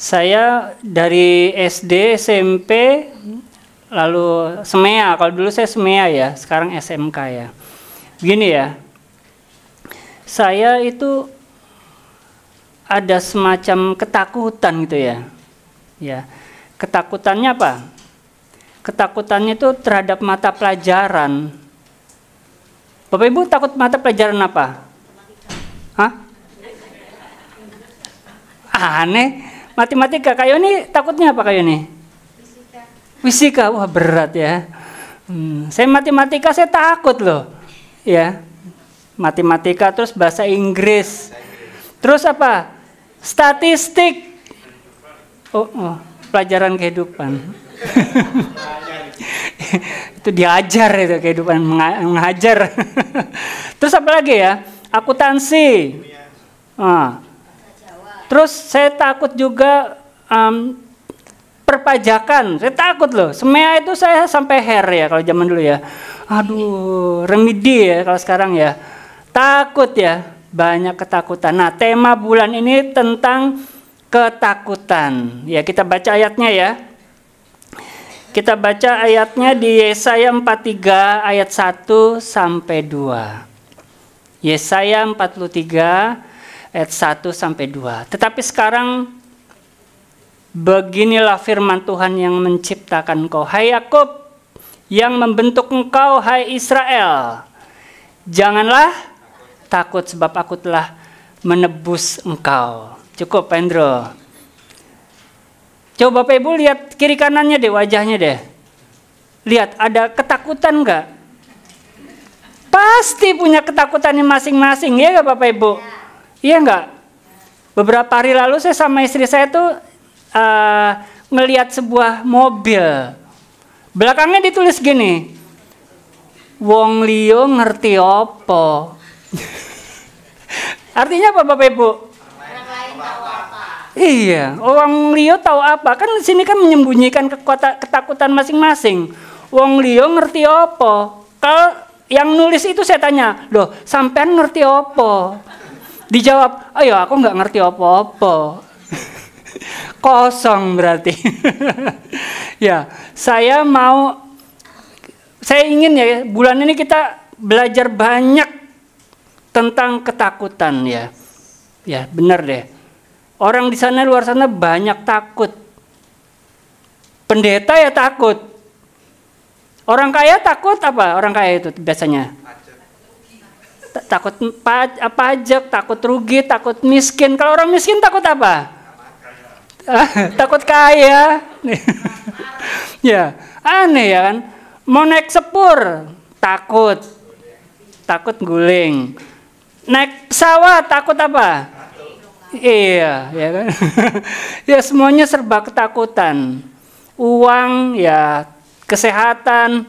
Saya dari SD, SMP, lalu SMEA. Kalau dulu saya SMEA ya, sekarang SMK ya. Begini ya, saya itu ada semacam ketakutan gitu ya. Ya, ketakutannya apa? Ketakutannya itu terhadap mata pelajaran. Bapak Ibu takut mata pelajaran apa? Hah? Aneh. Matematika, kayak ini takutnya apa kayak ini? Fisika, wah berat ya. Saya matematika saya takut loh, ya. Matematika terus bahasa Inggris, terus apa? Statistik. Pelajaran kehidupan. Itu diajar itu kehidupan mengajar. Terus apa lagi ya? Akuntansi. Terus saya takut juga perpajakan. Saya takut loh. SMEA itu saya sampai hair ya kalau zaman dulu ya. Aduh, remedi ya kalau sekarang ya. Takut ya, banyak ketakutan. Nah, tema bulan ini tentang ketakutan. Ya, kita baca ayatnya ya. Kita baca ayatnya di Yesaya 43 ayat 1 sampai 2. Yesaya 43 ayat 1 sampai 2. Tetapi sekarang beginilah firman Tuhan yang menciptakan engkau, hai Yakub, yang membentuk engkau, hai Israel. Janganlah takut sebab aku telah menebus engkau. Cukup, Pendro. Coba Bapak Ibu lihat kiri kanannya deh, wajahnya deh. Lihat, ada ketakutan enggak? Pasti punya ketakutannya masing-masing, ya enggak Bapak Ibu? Iya enggak? Beberapa hari lalu saya sama istri saya tuh ngelihat sebuah mobil. Belakangnya ditulis gini, wong liya ngerti apa? Artinya apa Bapak Ibu? Orang lain tahu apa? Iya, wong liya tahu apa? Kan di sini kan menyembunyikan ketakutan masing-masing. Wong liya ngerti apa? Kalau yang nulis itu saya tanya, loh, sampean ngerti apa? Dijawab, ayo aku nggak ngerti apa-apa. Kosong berarti. Ya, saya ingin ya bulan ini kita belajar banyak tentang ketakutan ya. Ya, benar deh. Orang di sana luar sana banyak takut. Pendeta ya takut. Orang kaya takut apa? Orang kaya itu biasanya takut pajak, takut rugi, takut miskin. Kalau orang miskin takut apa? Takut kaya. Ya, aneh ya kan? Mau naik sepur, takut guling. Naik pesawat, takut apa? Iya, ya kan? Ya semuanya serba ketakutan. Uang, ya kesehatan.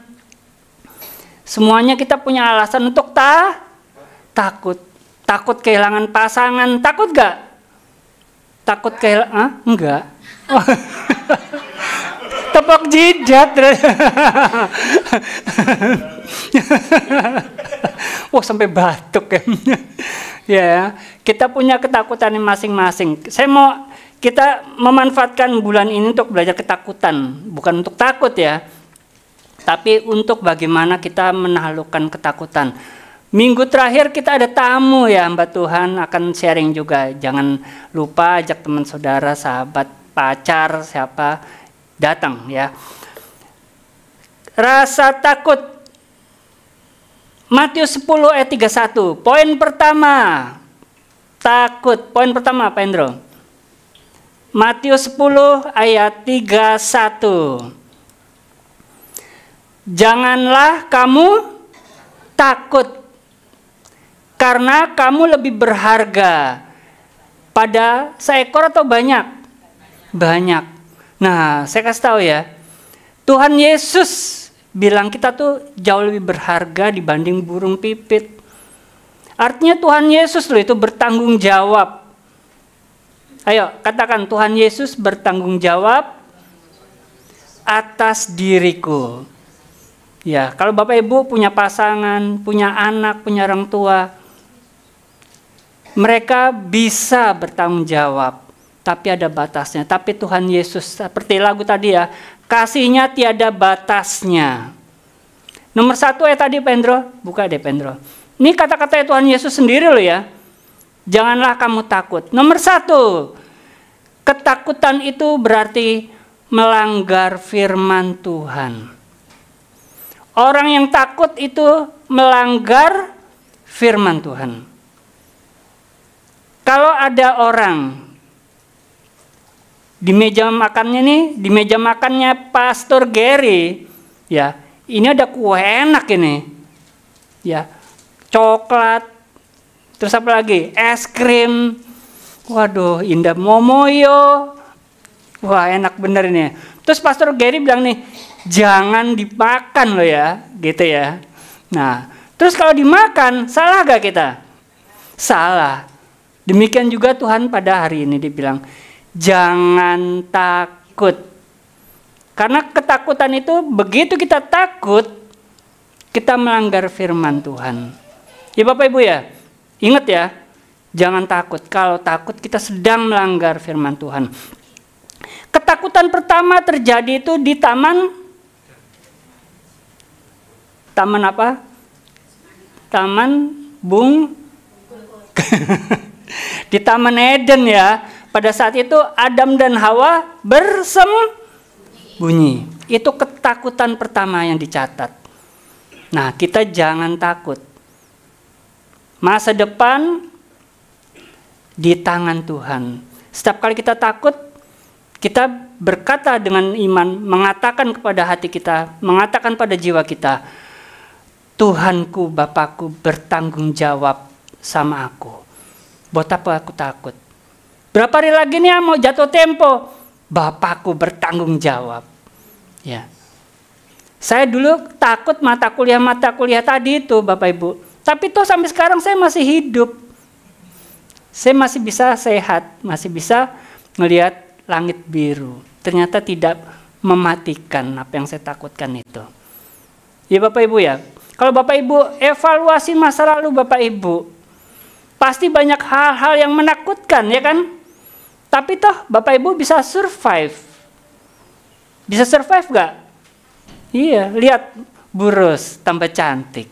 Semuanya kita punya alasan untuk takut. Takut kehilangan pasangan, takut gak? Takut kehilangan? Enggak. Oh. Tepok jidat. Wah, sampai batuk ya. Ya, kita punya ketakutan masing-masing. Kita memanfaatkan bulan ini untuk belajar ketakutan, bukan untuk takut ya. Tapi untuk bagaimana kita menaklukkan ketakutan. Minggu terakhir kita ada tamu ya, Mbak Tuhan akan sharing juga. Jangan lupa ajak teman saudara, sahabat, pacar, siapa datang ya. Rasa takut. Matius 10 ayat 31. Poin pertama, takut. Poin pertama apa, Endro? Matius 10 ayat 31. Janganlah kamu takut, karena kamu lebih berharga pada seekor atau banyak? Banyak. Nah, saya kasih tahu ya, Tuhan Yesus bilang kita tuh jauh lebih berharga dibanding burung pipit. Artinya Tuhan Yesus loh itu bertanggung jawab. Ayo katakan, Tuhan Yesus bertanggung jawab atas diriku. Ya, kalau Bapak Ibu punya pasangan, punya anak, punya orang tua, mereka bisa bertanggung jawab. tapi ada batasnya. Tapi Tuhan Yesus seperti lagu tadi ya, kasihnya tiada batasnya. Nomor 1 tadi Pendro, buka deh Pendro. Ini kata-kata Tuhan Yesus sendiri loh ya. Janganlah kamu takut. Nomor 1, ketakutan itu berarti melanggar firman Tuhan. Orang yang takut itu melanggar firman Tuhan. Kalau ada orang di meja makannya nih, di meja makannya Pastor Gary, ya, ini ada kue enak ini, ya, coklat, terus apa lagi, es krim, waduh, indah momoyo, wah enak bener ini. Terus Pastor Gary bilang nih, jangan dimakan loh ya, gitu ya. Nah, terus kalau dimakan, salah gak kita? Salah. Demikian juga Tuhan pada hari ini dibilang, jangan takut. Karena ketakutan itu begitu kita takut, kita melanggar firman Tuhan. Ya Bapak Ibu ya, ingat ya, jangan takut. Kalau takut kita sedang melanggar firman Tuhan. Ketakutan pertama terjadi itu di taman apa? Taman di Taman Eden ya. Pada saat itu Adam dan Hawa bersembunyi. Itu ketakutan pertama yang dicatat. Nah, kita jangan takut. Masa depan di tangan Tuhan. Setiap kali kita takut, kita berkata dengan iman, mengatakan kepada hati kita, mengatakan pada jiwa kita, Tuhanku, Bapakku bertanggung jawab sama aku. Buat apa aku takut? Berapa hari lagi nih mau jatuh tempo? Bapakku bertanggung jawab. Ya. Saya dulu takut mata kuliah tadi itu Bapak Ibu. Tapi toh sampai sekarang saya masih hidup. Saya masih bisa sehat, masih bisa melihat langit biru. Ternyata tidak mematikan apa yang saya takutkan itu. Ya Bapak Ibu ya. Kalau Bapak Ibu evaluasi masa lalu Bapak Ibu, pasti banyak hal-hal yang menakutkan ya kan? Tapi toh Bapak Ibu bisa survive. Bisa survive gak? Iya, lihat Burus tambah cantik.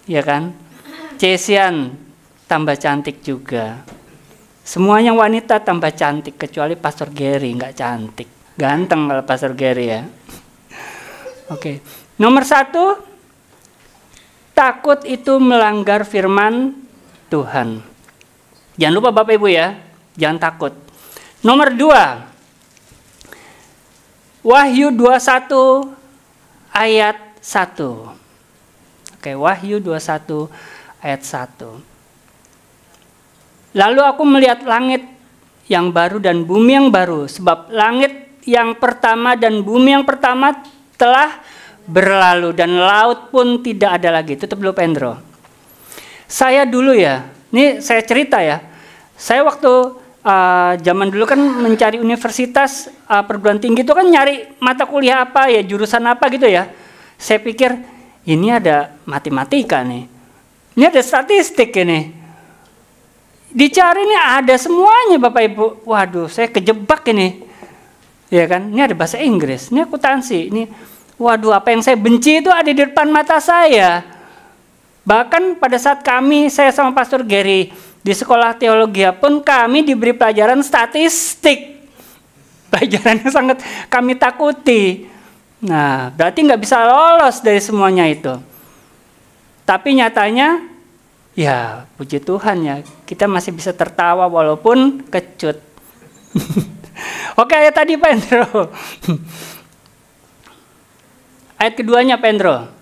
Ya kan? Cesian tambah cantik juga. Semuanya wanita tambah cantik kecuali Pastor Gary nggak cantik. Ganteng kalau Pastor Gary ya. Oke. Nomor 1, takut itu melanggar firman Tuhan. Jangan lupa Bapak Ibu ya, jangan takut. Nomor 2, Wahyu 21 ayat 1. Oke, Wahyu 21 ayat 1. Lalu aku melihat langit yang baru dan bumi yang baru, sebab langit yang pertama dan bumi yang pertama telah berlalu dan laut pun tidak ada lagi. Tutup dulu Pendro. Saya dulu ya, ini saya cerita ya. Saya waktu zaman dulu kan mencari universitas perguruan tinggi itu kan nyari mata kuliah apa ya, jurusan apa gitu ya. Saya pikir ini ada matematika nih, ini ada statistik ini. Dicari nih ada semuanya Bapak Ibu. Waduh, saya kejebak ini. Ya kan? Ini ada bahasa Inggris, ini akuntansi, ini waduh apa yang saya benci itu ada di depan mata saya. Bahkan pada saat saya sama Pastor Gary di sekolah teologi pun kami diberi pelajaran statistik. Pelajarannya sangat kami takuti. Nah, berarti nggak bisa lolos dari semuanya itu. Tapi nyatanya, ya puji Tuhan ya, kita masih bisa tertawa walaupun kecut. Oke, ayat tadi Pendro. Ayat keduanya Pendro.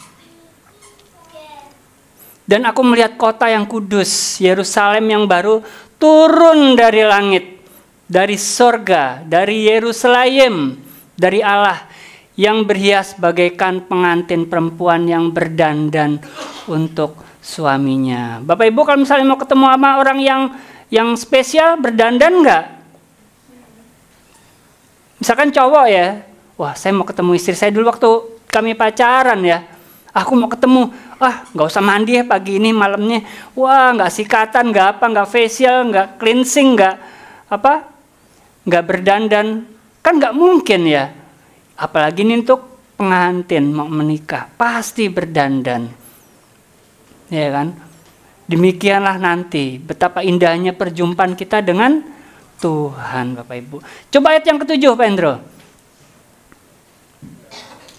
Dan aku melihat kota yang kudus, Yerusalem yang baru, turun dari langit, dari sorga, dari Yerusalem, dari Allah, yang berhias bagaikan pengantin perempuan yang berdandan untuk suaminya. Bapak Ibu kalau misalnya mau ketemu sama orang yang spesial, berdandan enggak? Misalkan cowok ya, wah saya mau ketemu istri saya dulu waktu kami pacaran ya. Aku mau ketemu, nggak usah mandi ya pagi ini malamnya. Wah nggak sikatan, nggak facial, nggak cleansing, nggak nggak berdandan, kan nggak mungkin ya. Apalagi ini untuk pengantin mau menikah, pasti berdandan. Ya kan? Demikianlah nanti betapa indahnya perjumpaan kita dengan Tuhan, Bapak Ibu. Coba ayat yang ke-7, Pak Endro.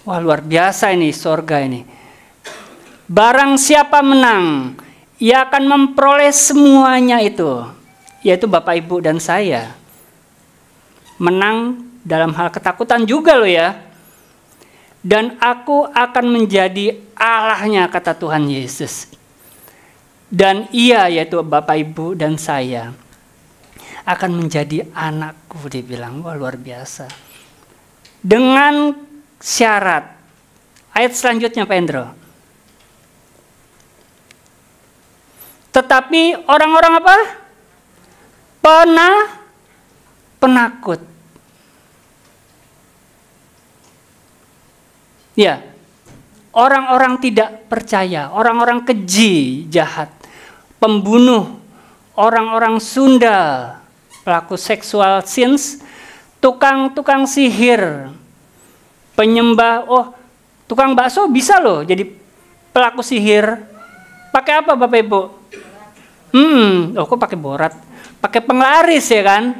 Wah, luar biasa ini, sorga ini. Barang siapa menang, ia akan memperoleh semuanya itu, yaitu Bapak Ibu dan saya. Menang dalam hal ketakutan juga loh ya. Dan aku akan menjadi Allahnya, kata Tuhan Yesus. Dan ia, yaitu Bapak Ibu dan saya, akan menjadi anakku, dia bilang. Wah, luar biasa. Dengan syarat. Ayat selanjutnya, Pak Endro. Tetapi orang-orang apa? Penakut. Ya, orang-orang tidak percaya, orang-orang keji, jahat, pembunuh, orang-orang sundal, pelaku seksual sins, tukang-tukang sihir, penyembah, tukang bakso bisa loh jadi pelaku sihir. Pakai apa Bapak Ibu? Kok pakai borat? Pakai penglaris ya kan?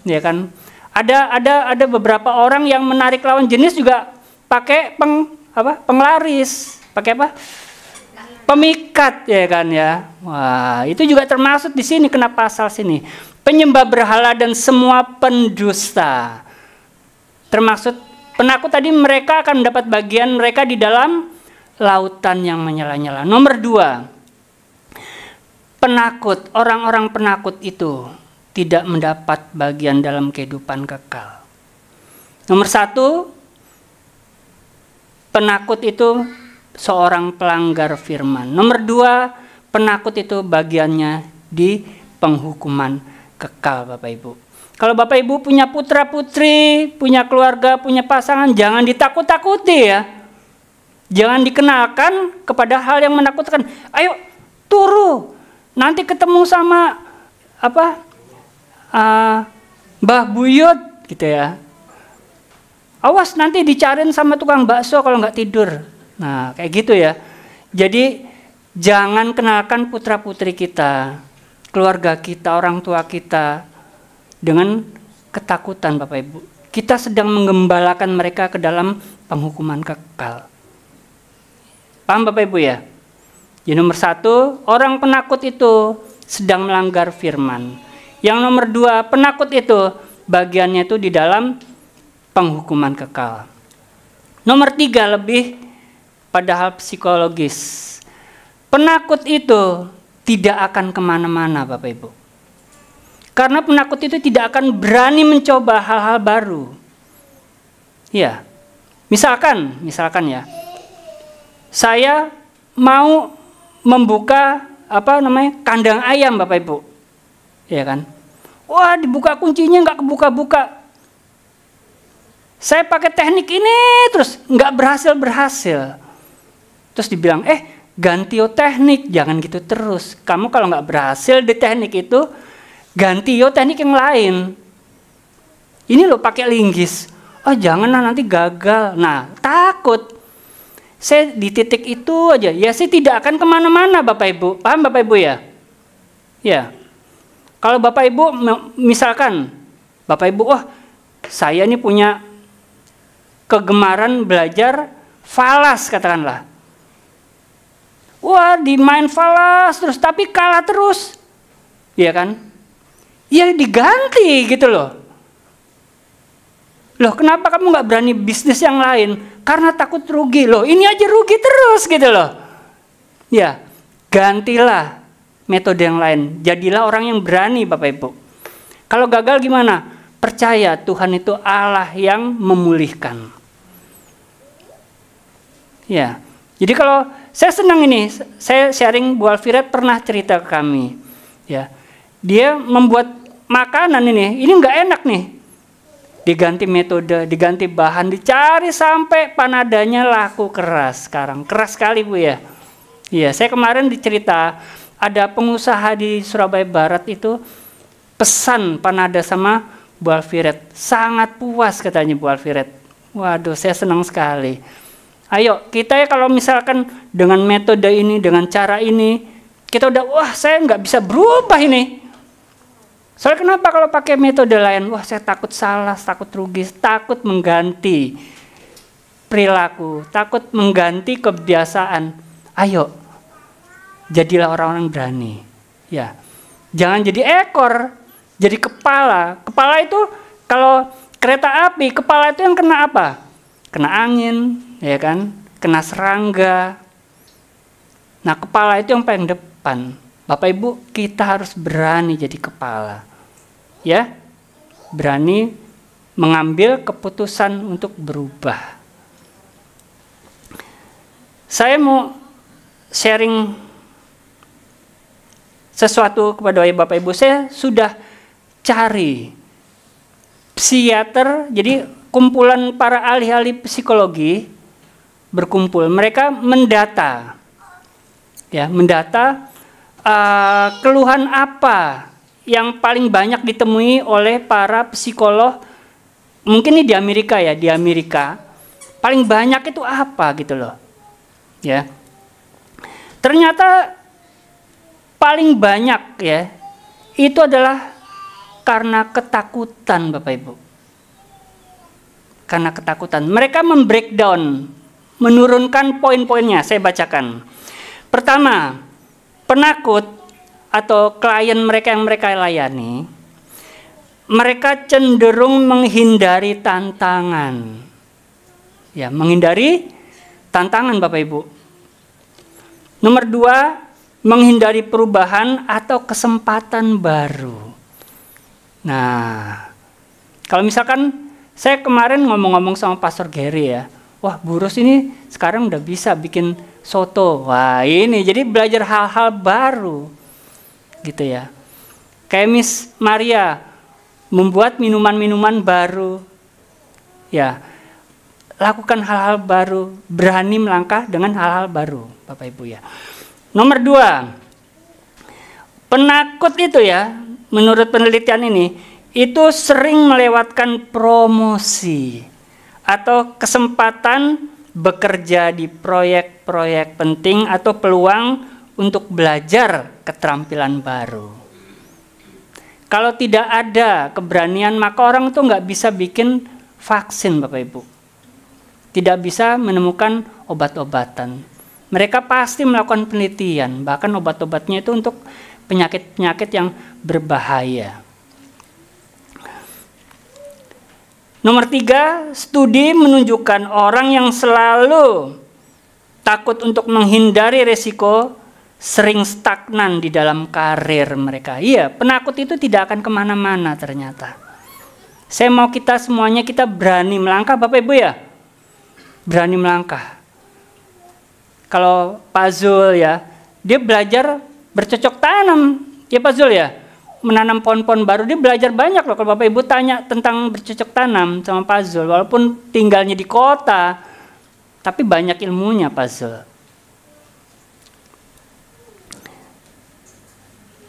Ya kan? Ada beberapa orang yang menarik lawan jenis juga pakai penglaris. Pakai apa? Pemikat ya kan ya. Wah, itu juga termasuk di sini, kena pasal sini. Penyembah berhala dan semua pendusta. Termasuk penakut tadi, mereka akan mendapat bagian mereka di dalam lautan yang menyala-nyala. Nomor 2. Penakut, orang-orang penakut itu tidak mendapat bagian dalam kehidupan kekal. Nomor 1, penakut itu seorang pelanggar firman. Nomor 2, penakut itu bagiannya di penghukuman kekal, Bapak Ibu. Kalau Bapak Ibu punya putra putri, punya keluarga, punya pasangan, jangan ditakut-takuti ya. Jangan dikenalkan kepada hal yang menakutkan. Ayo turu, nanti ketemu sama Mbah Buyut gitu ya. Awas nanti dicariin sama tukang bakso kalau nggak tidur. Nah, kayak gitu ya. Jadi jangan kenalkan putra-putri kita, keluarga kita, orang tua kita dengan ketakutan, Bapak Ibu. Kita sedang menggembalakan mereka ke dalam penghukuman kekal. Paham Bapak Ibu ya? Yang nomor 1, orang penakut itu sedang melanggar firman. Yang nomor 2, penakut itu bagiannya itu di dalam penghukuman kekal. Nomor 3, lebih pada hal psikologis. Penakut itu tidak akan kemana-mana Bapak Ibu. Karena penakut itu tidak akan berani mencoba hal-hal baru. Ya, misalkan ya, saya mau membuka kandang ayam Bapak Ibu, ya kan? Wah, dibuka kuncinya nggak kebuka-buka. Saya pakai teknik ini terus nggak berhasil. Terus dibilang, ganti teknik, jangan gitu terus. Kamu kalau nggak berhasil di teknik itu, ganti teknik yang lain. Ini loh pakai linggis. Oh janganlah nanti gagal. Nah takut. Saya di titik itu aja. Ya saya tidak akan kemana-mana Bapak Ibu. Paham Bapak Ibu ya? Ya. Kalau Bapak Ibu misalkan, Bapak Ibu, saya ini punya kegemaran belajar falas katakanlah. Wah dimain falas terus tapi kalah terus. Iya kan? Ya diganti gitu loh. Loh kenapa kamu nggak berani bisnis yang lain? Karena takut rugi. Loh ini aja rugi terus gitu loh. Ya gantilah metode yang lain. Jadilah orang yang berani Bapak Ibu. Kalau gagal gimana? Percaya Tuhan itu Allah yang memulihkan. Ya, jadi kalau saya senang ini, saya sharing Bu Alfiret pernah cerita ke kami. Ya, dia membuat makanan ini nggak enak nih. Diganti metode, diganti bahan, dicari sampai panadanya laku keras sekarang. Keras sekali Bu ya. Iya, saya kemarin dicerita ada pengusaha di Surabaya Barat itu pesan panada sama Bu Alfiret. Sangat puas katanya Bu Alfiret. Waduh, saya senang sekali. Ayo, kita ya kalau misalkan dengan metode ini, dengan cara ini, kita udah, wah saya nggak bisa berubah ini. Soalnya kenapa kalau pakai metode lain? Wah saya takut salah, takut rugi, takut mengganti perilaku, takut mengganti kebiasaan. Ayo, jadilah orang-orang berani. Ya, jangan jadi ekor, jadi kepala. Kepala itu kalau kereta api, kepala itu yang kena apa? Kena angin, ya kan? Kena serangga. Nah, kepala itu yang paling depan. Bapak Ibu, kita harus berani jadi kepala. Ya, berani mengambil keputusan untuk berubah. Saya mau sharing sesuatu kepada Bapak Ibu. Saya sudah cari psikiater, jadi kumpulan para ahli-ahli psikologi berkumpul. Mereka mendata, ya, mendata keluhan apa yang paling banyak ditemui oleh para psikolog. Mungkin ini di Amerika ya, di Amerika paling banyak itu apa gitu loh, ya. Ternyata paling banyak ya itu adalah karena ketakutan, Bapak Ibu. Karena ketakutan. Mereka membreakdown, menurunkan poin-poinnya. Saya bacakan. Pertama, penakut atau klien mereka yang mereka layani, mereka cenderung menghindari tantangan. Ya, menghindari tantangan, Bapak Ibu. Nomor 2, menghindari perubahan atau kesempatan baru. Nah, kalau misalkan saya kemarin ngomong-ngomong sama Pastor Gary ya, wah Bu Ros ini sekarang udah bisa bikin soto. Wah ini, jadi belajar hal-hal baru gitu ya. Kayak Miss Maria membuat minuman-minuman baru. Ya, lakukan hal-hal baru, berani melangkah dengan hal-hal baru, Bapak Ibu ya. Nomor 2, penakut itu ya, menurut penelitian ini, itu sering melewatkan promosi atau kesempatan bekerja di proyek-proyek penting atau peluang untuk belajar keterampilan baru. Kalau tidak ada keberanian, maka orang itu nggak bisa bikin vaksin, Bapak Ibu. Tidak bisa menemukan obat-obatan. Mereka pasti melakukan penelitian, bahkan obat-obatnya itu untuk penyakit-penyakit yang berbahaya. Nomor 3, studi menunjukkan orang yang selalu takut untuk menghindari resiko sering stagnan di dalam karir mereka. Iya, penakut itu tidak akan kemana-mana ternyata. Saya mau kita semuanya kita berani melangkah, Bapak Ibu ya. Berani melangkah. Kalau Pak Zul ya, dia belajar bercocok tanam. Ya Pak Zul ya, menanam pohon-pohon baru, dia belajar banyak loh. Kalau Bapak Ibu tanya tentang bercocok tanam sama Pak Zul, walaupun tinggalnya di kota, tapi banyak ilmunya Pak Zul.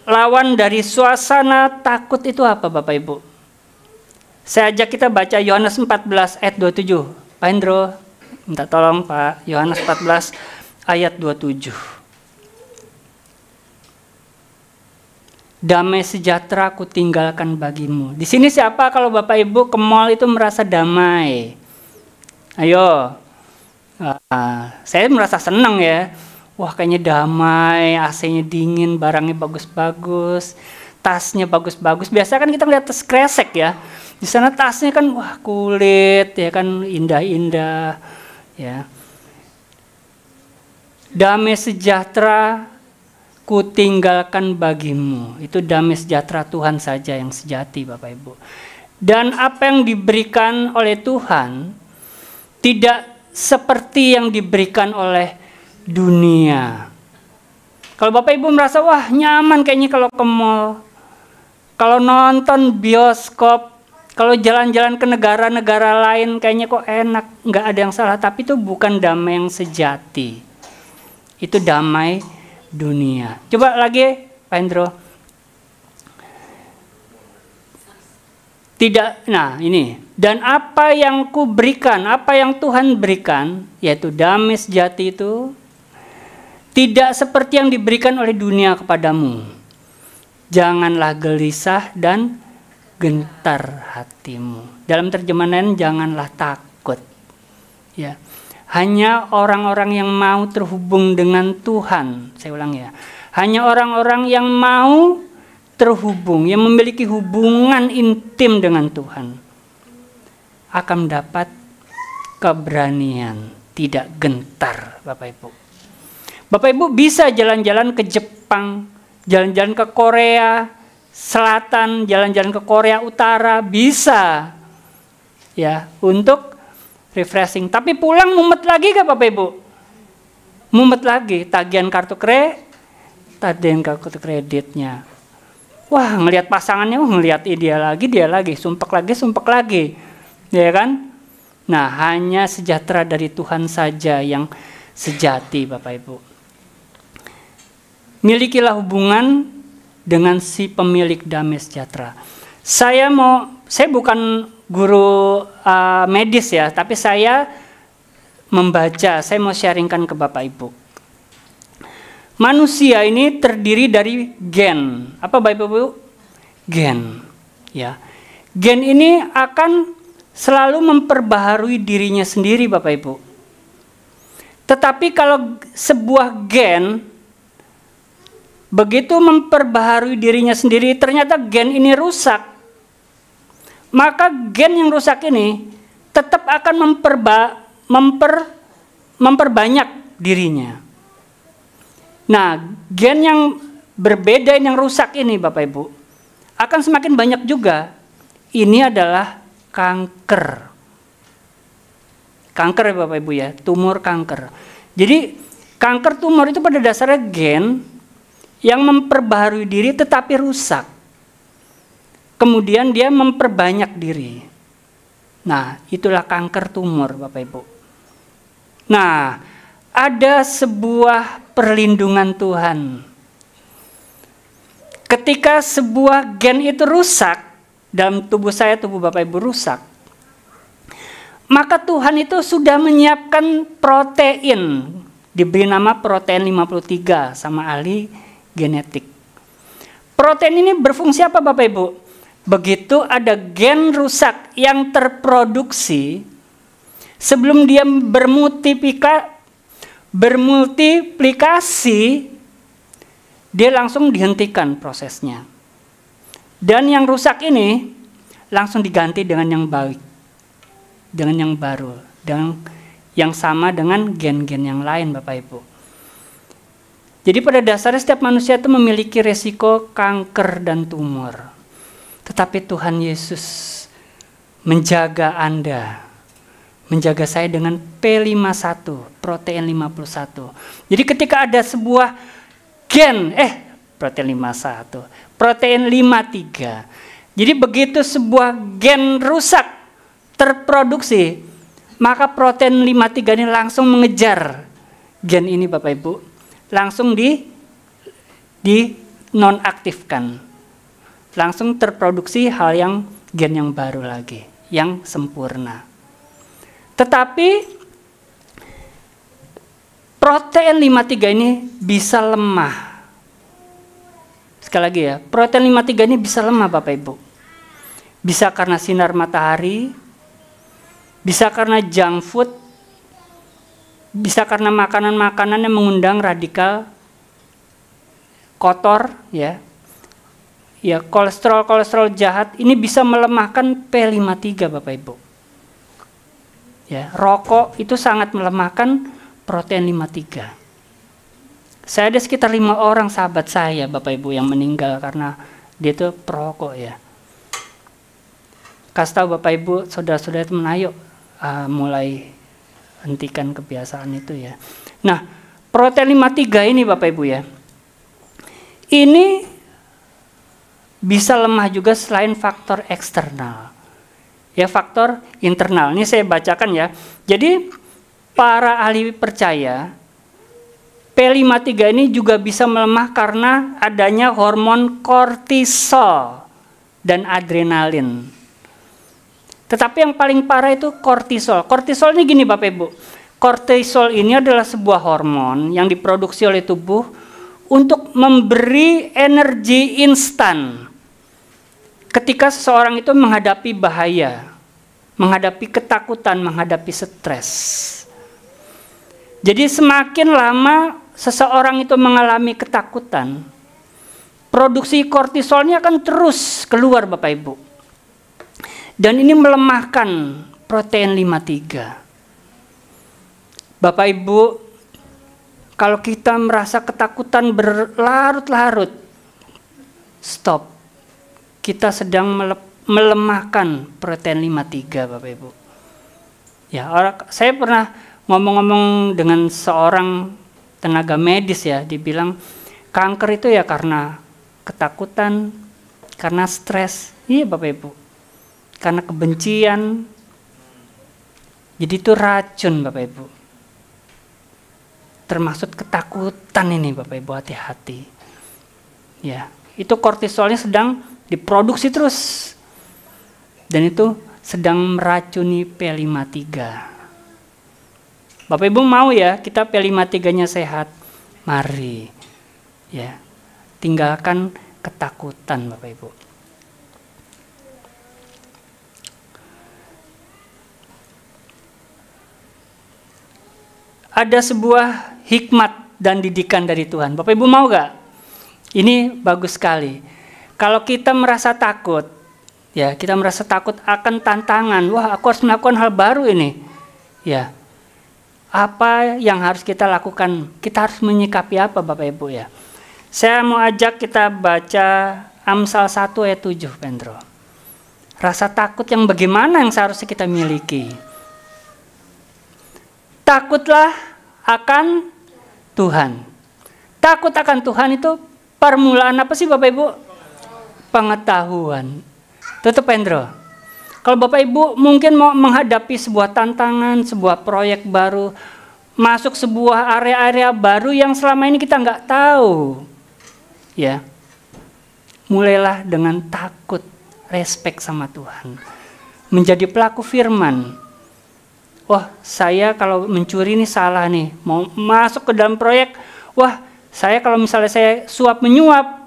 Lawan dari suasana takut itu apa Bapak Ibu? Saya ajak kita baca Yohanes 14 ayat 27. Pak Hendro, minta tolong Pak, Yohanes 14 ayat 27. Damai sejahtera ku tinggalkan bagimu. Di sini siapa kalau Bapak Ibu ke mall itu merasa damai? Ayo. Saya merasa senang ya. Wah kayaknya damai, AC-nya dingin, barangnya bagus-bagus, tasnya bagus-bagus. Biasa kan kita ngeliat tas kresek ya. Di sana tasnya kan wah kulit ya kan indah-indah ya. Damai sejahtera ku tinggalkan bagimu. Itu damai sejahtera Tuhan saja yang sejati Bapak Ibu. Dan apa yang diberikan oleh Tuhan tidak seperti yang diberikan oleh dunia. Kalau Bapak Ibu merasa wah nyaman kayaknya kalau ke mall, kalau nonton bioskop, kalau jalan-jalan ke negara-negara lain kayaknya kok enak, nggak ada yang salah. Tapi itu bukan damai yang sejati. Itu damai dunia. Coba lagi Pak Hendro. Tidak, nah ini. Dan apa yang ku berikan, apa yang Tuhan berikan, yaitu damai sejati itu, tidak seperti yang diberikan oleh dunia kepadamu. Janganlah gelisah dan gentar hatimu. Dalam terjemahan lain, janganlah takut. Ya. Hanya orang-orang yang mau terhubung dengan Tuhan, saya ulang ya. Hanya orang-orang yang mau terhubung, yang memiliki hubungan intim dengan Tuhan, akan mendapat keberanian, tidak gentar, Bapak Ibu. Bapak Ibu bisa jalan-jalan ke Jepang, jalan-jalan ke Korea Selatan, jalan-jalan ke Korea Utara, bisa ya untuk refreshing. Tapi pulang mumet lagi gak Bapak Ibu? Mumet lagi, tagihan kartu kreditnya. Wah, ngelihat pasangannya, ngelihat dia lagi, sumpek lagi, ya kan? Nah, hanya sejahtera dari Tuhan saja yang sejati, Bapak Ibu. Milikilah hubungan dengan si pemilik damai sejahtera. Saya bukan guru medis ya, tapi saya membaca, saya mau sharingkan ke Bapak Ibu. Manusia ini terdiri dari gen. Apa Bapak Ibu? Gen. Ya. Gen ini akan selalu memperbaharui dirinya sendiri Bapak Ibu. Tetapi kalau sebuah gen begitu memperbaharui dirinya sendiri, ternyata gen ini rusak, maka gen yang rusak ini tetap akan memperbanyak dirinya. Nah, gen yang berbeda yang rusak ini Bapak Ibu akan semakin banyak juga. Ini adalah kanker. Kanker ya Bapak Ibu ya, tumor kanker. Jadi kanker tumor itu pada dasarnya gen yang memperbaharui diri tetapi rusak. Kemudian dia memperbanyak diri. Nah, itulah kanker tumor Bapak Ibu. Nah, ada sebuah perlindungan Tuhan. Ketika sebuah gen itu rusak, dalam tubuh saya, tubuh Bapak Ibu rusak, maka Tuhan itu sudah menyiapkan protein, diberi nama protein 53 sama ahli genetik. Protein ini berfungsi apa Bapak Ibu? Begitu ada gen rusak yang terproduksi, sebelum dia bermultiplikasi, dia langsung dihentikan prosesnya. Dan yang rusak ini langsung diganti dengan yang baik, dengan yang baru, dengan yang sama dengan gen-gen yang lain Bapak Ibu. Jadi pada dasarnya setiap manusia itu memiliki resiko kanker dan tumor. Tetapi Tuhan Yesus menjaga Anda, menjaga saya dengan P51, protein 51. Jadi ketika ada sebuah gen, protein 51, protein 53. Jadi begitu sebuah gen rusak terproduksi, maka protein 53 ini langsung mengejar gen ini Bapak Ibu. Langsung di nonaktifkan. Langsung terproduksi gen yang baru lagi, yang sempurna. Tetapi protein 53 ini bisa lemah. Sekali lagi ya, protein 53 ini bisa lemah Bapak Ibu. Bisa karena sinar matahari, bisa karena junk food, bisa karena makanan-makanan yang mengundang radikal kotor ya. Ya, kolesterol jahat ini bisa melemahkan P53 Bapak Ibu. Ya, rokok itu sangat melemahkan protein 53. Saya ada sekitar 5 orang sahabat saya Bapak Ibu yang meninggal karena dia itu perokok ya. Kasih tahu Bapak Ibu, saudara-saudara teman, ayo mulai hentikan kebiasaan itu ya. Nah, protein 53 ini Bapak Ibu ya, ini bisa lemah juga selain faktor eksternal. Ya, faktor internal. Ini saya bacakan ya. Jadi para ahli percaya P53 ini juga bisa melemah karena adanya hormon kortisol dan adrenalin. Tetapi yang paling parah itu kortisol. Kortisol ini gini Bapak Ibu. Kortisol ini adalah sebuah hormon yang diproduksi oleh tubuh untuk memberi energi instan ketika seseorang itu menghadapi bahaya, menghadapi ketakutan, menghadapi stres. Jadi semakin lama seseorang itu mengalami ketakutan, produksi kortisolnya akan terus keluar Bapak Ibu. Dan ini melemahkan protein 53. Bapak Ibu, kalau kita merasa ketakutan berlarut-larut, stop. Kita sedang melemahkan protein 53 Bapak Ibu. Ya, saya pernah ngomong-ngomong dengan seorang tenaga medis ya, dibilang kanker itu ya karena ketakutan, karena stres. Iya Bapak Ibu. Karena kebencian. Jadi itu racun Bapak Ibu. Termasuk ketakutan ini Bapak Ibu, hati-hati. Ya, itu kortisolnya sedang diproduksi terus. Dan itu sedang meracuni P53. Bapak Ibu mau ya kita P53-nya sehat? Mari. Ya. Tinggalkan ketakutan Bapak Ibu. Ada sebuah hikmat dan didikan dari Tuhan. Bapak Ibu mau gak? Ini bagus sekali. Kalau kita merasa takut, ya kita merasa takut akan tantangan. Wah, aku harus melakukan hal baru ini. Ya, apa yang harus kita lakukan? Kita harus menyikapi apa Bapak Ibu ya? Saya mau ajak kita baca Amsal 1 ayat 7, Pendro. Rasa takut yang bagaimana yang seharusnya kita miliki? Takutlah akan Tuhan. Takut akan Tuhan itu permulaan apa sih Bapak Ibu? Pengetahuan. Tutup Pendro. Kalau Bapak Ibu mungkin mau menghadapi sebuah tantangan, sebuah proyek baru, masuk sebuah area-area baru yang selama ini kita nggak tahu. Ya, mulailah dengan takut, respek sama Tuhan. Menjadi pelaku firman. Wah, saya kalau mencuri ini salah nih. Mau masuk ke dalam proyek, wah, saya kalau misalnya saya suap menyuap,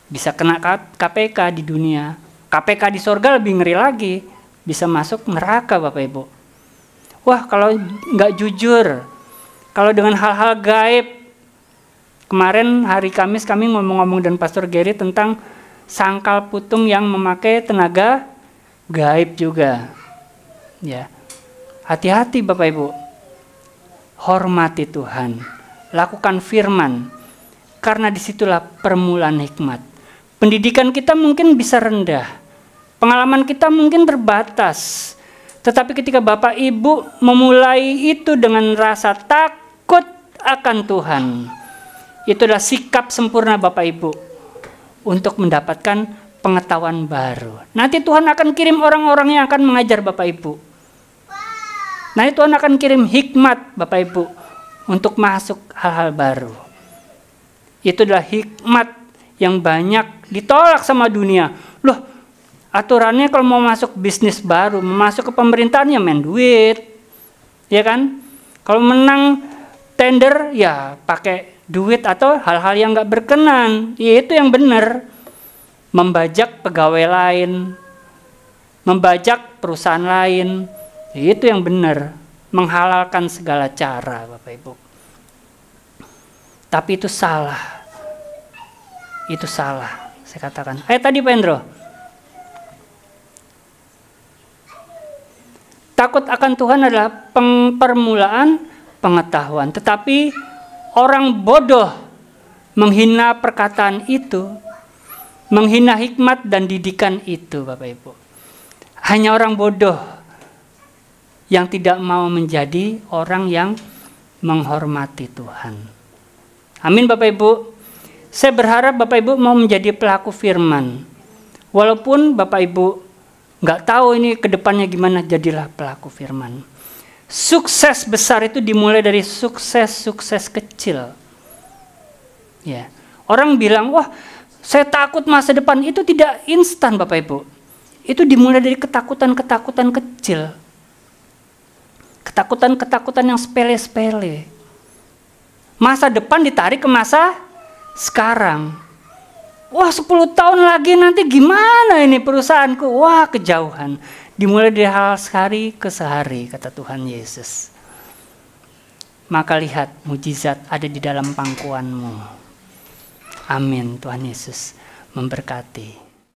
bisa kena KPK di dunia. KPK di sorga lebih ngeri lagi. Bisa masuk neraka Bapak Ibu. Wah, kalau nggak jujur, kalau dengan hal-hal gaib. Kemarin hari Kamis kami ngomong-ngomong dengan Pastor Gary tentang sangkal putung yang memakai tenaga gaib juga. Ya. Hati-hati Bapak Ibu. Hormati Tuhan. Lakukan firman. Karena disitulah permulaan hikmat. Pendidikan kita mungkin bisa rendah. Pengalaman kita mungkin terbatas. Tetapi ketika Bapak Ibu memulai itu dengan rasa takut akan Tuhan. Itu adalah sikap sempurna Bapak Ibu. Untuk mendapatkan pengetahuan baru. Nanti Tuhan akan kirim orang-orang yang akan mengajar Bapak Ibu. Nanti Tuhan akan kirim hikmat Bapak Ibu untuk masuk hal-hal baru. Itu adalah hikmat yang banyak ditolak sama dunia. Loh, aturannya kalau mau masuk bisnis baru, mau masuk ke pemerintahan ya main duit. Ya kan? Kalau menang tender ya pakai duit atau hal-hal yang nggak berkenan. Ya itu yang benar. Membajak pegawai lain, membajak perusahaan lain. Itu yang benar, menghalalkan segala cara Bapak Ibu. Tapi itu salah. Itu salah, saya katakan. Tadi Pak Endro. Takut akan Tuhan adalah permulaan pengetahuan. Tetapi orang bodoh menghina perkataan itu, menghina hikmat dan didikan itu Bapak Ibu. Hanya orang bodoh yang tidak mau menjadi orang yang menghormati Tuhan. Amin Bapak Ibu. Saya berharap Bapak Ibu mau menjadi pelaku firman. Walaupun Bapak Ibu nggak tahu ini ke depannya gimana, jadilah pelaku firman. Sukses besar itu dimulai dari sukses kecil. Ya. Orang bilang, wah saya takut masa depan, itu tidak instan Bapak Ibu. Itu dimulai dari ketakutan-ketakutan kecil. Ketakutan-ketakutan yang sepele-sepele. Masa depan ditarik ke masa sekarang. Wah, 10 tahun lagi nanti gimana ini perusahaanku? Wah, kejauhan. Dimulai dari hal sehari ke sehari, kata Tuhan Yesus. Maka lihat, mujizat ada di dalam pangkuanmu. Amin. Tuhan Yesus memberkati.